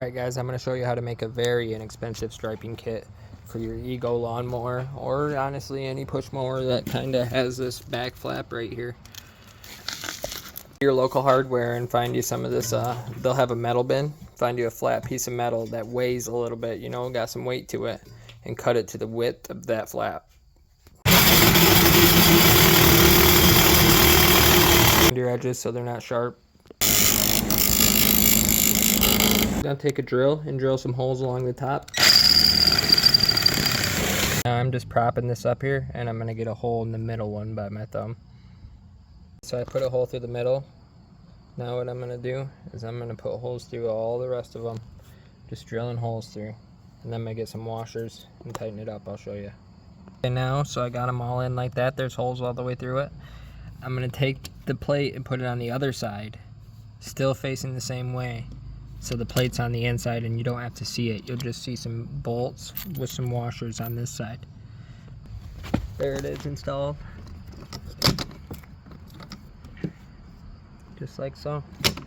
Alright guys, I'm going to show you how to make a very inexpensive striping kit for your Ego lawnmower, or honestly any push mower that kind of has this back flap right here. Your local hardware and find you some of this, they'll have a metal bin. Find you a flat piece of metal that weighs a little bit, you know, got some weight to it, and cut it to the width of that flap. Your edges so they're not sharp. Now take a drill and drill some holes along the top. Now I'm just propping this up here, and I'm going to get a hole in the middle one by my thumb. So I put a hole through the middle. Now what I'm going to do is I'm going to put holes through all the rest of them. Just drilling holes through. And then I'm going to get some washers and tighten it up. I'll show you. Okay, now, so I got them all in like that. There's holes all the way through it. I'm going to take the plate and put it on the other side. Still facing the same way. So the plate's on the inside and you don't have to see it. You'll just see some bolts with some washers on this side. There it is installed. Just like so.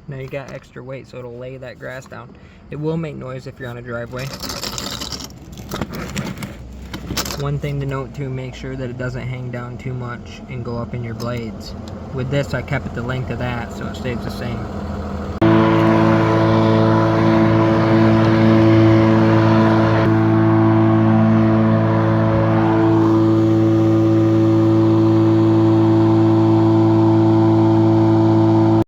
Now you got extra weight so it'll lay that grass down. It will make noise if you're on a driveway. One thing to note too, make sure that it doesn't hang down too much and go up in your blades. With this I kept it the length of that so it stays the same.